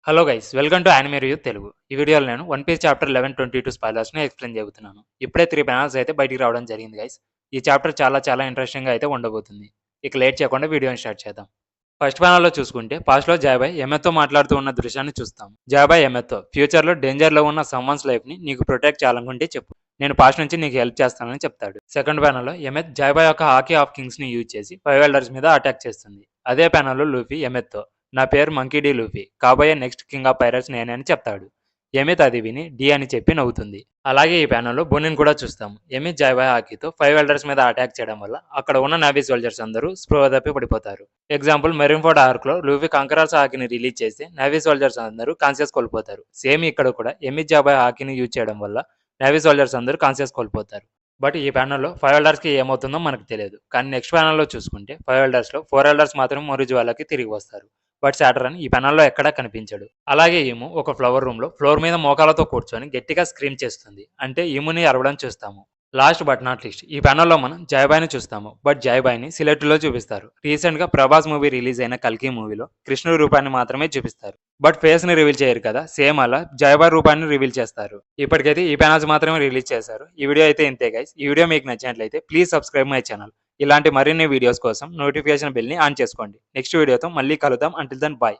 Hello guys welcome to anime review Telugu. ఈ వీడియోలో నేను వన్ పీస్ చాప్టర్ 1122 స్పాయిలర్స్ని ఎక్స్ప్లెయిన్ చెబుతున్నాను. ఇప్పుడే 3 ప్యానల్స్ అయితే బయటికి రావడం జరిగింది గైస్. ఈ చాప్టర్ చాలా ఇంట్రెస్టింగ్గా అయితే ఉండబోతుంది. ఇక లేట్ చేయకుండా వీడియోని స్టార్ట్ చేద్దాం. ఫస్ట్ ప్యానల్లో చూసుకుంటే పాస్ట్లో జాబాయ్ ఎమెత్తో మాట్లాడుతూ ఉన్న దృశ్యాన్ని చూస్తాం. జాబాయ్ ఎమెత్తో ఫ్యూచర్లో డేంజర్లో ఉన్న సమ్మన్స్ లైఫ్ని నీకు ప్రొటెక్ట్ చేయాలనుకుంటే చెప్పు, నేను పాస్ట్ నుంచి నీకు హెల్ప్ చేస్తానని చెప్తాడు. సెకండ్ ప్యానల్లో ఎమెత్ జాబాయ్ యొక్క హాకీ ఆఫ్ కింగ్స్ని యూజ్ చేసి 5 ఎల్డర్స్ మీద అటాక్ చేస్తుంది. అదే ప్యానల్లో లూఫీ ఎమెత్తో నా పేరు మంకీ డి లూఫీ, కాబోయే నెక్స్ట్ కింగ్ ఆఫ్ పైరట్స్ నేనే అని చెప్తాడు. ఎమిత్ అది విని డి అని చెప్పి నవ్వుతుంది. అలాగే ఈ ప్యానల్లో బొన్నిని కూడా చూస్తాం. ఎమిత్ జాబాయ్ హాకీతో 5 ఎల్డర్స్ మీద అటాక్ చేయడం వల్ల అక్కడ ఉన్న నావీ సోల్జర్స్ అందరూ స్పృహ తప్పి పడిపోతారు. ఎగ్జాంపుల్ మెరిన్ఫోర్డ్ ఆర్క్లో లూఫీ కంకరాల్స్ హాకీని రిలీజ్ చేసి నావీ సోల్జర్స్ అందరూ కాన్షియస్ కోల్పోతారు. సేమ్ ఇక్కడ కూడా ఎమిత్ జాబాయ్ హాకీని యూజ్ చేయడం వల్ల నావీ సోల్జర్స్ అందరూ కాన్షియస్ కోల్పోతారు. బట్ ఈ ప్యానల్లో 5 ఎల్డర్స్కి ఏమవుతుందో మనకు తెలియదు. కానీ నెక్స్ట్ ప్యానల్లో చూసుకుంటే 5 ఎల్డర్స్లో 4 ఎల్డర్స్ మాత్రం మొరిజువాలకి తిరిగి వస్తారు. బట్ సాటర్న్ ఈ ప్యానల్లో ఎక్కడా కనిపించడు. అలాగే ఈము ఒక ఫ్లవర్ రూమ్ లో ఫ్లోర్ మీద మోకాలతో కూర్చొని గట్టిగా స్క్రీమ్ చేస్తుంది. అంటే ఈముని అరవడం చూస్తాము. లాస్ట్ బట్ నాట్ లీస్ట్ ఈ ప్యానల్లో మనం జయబాయ్ని చూస్తాము. బట్ జయబాయ్ని సిలెక్ట్లో చూపిస్తారు. రీసెంట్ గా ప్రభాస్ మూవీ రిలీజ్ అయిన కల్కి మూవీలో కృష్ణుడి రూపాన్ని మాత్రమే చూపిస్తారు. బట్ ఫేస్ ని రివీల్ చేయరు కదా, సేమ్ అలా జయబాయ్ రూపాన్ని రివీల్ చేస్తారు. ఇప్పటికైతే ఈ ప్యానల్స్ మాత్రమే రిలీజ్ చేశారు. ఈ వీడియో అయితే ఇంతే గైస్. ఈ వీడియో మీకు నచ్చినట్లయితే ప్లీజ్ సబ్స్క్రైబ్ మై ఛానల్. ఇలాంటి మరిన్ని వీడియోస్ కోసం నోటిఫికేషన్ బెల్ ని ఆన్ చేసుకోండి. నెక్స్ట్ వీడియోతో మళ్ళీ కలుద్దాం. Until then bye.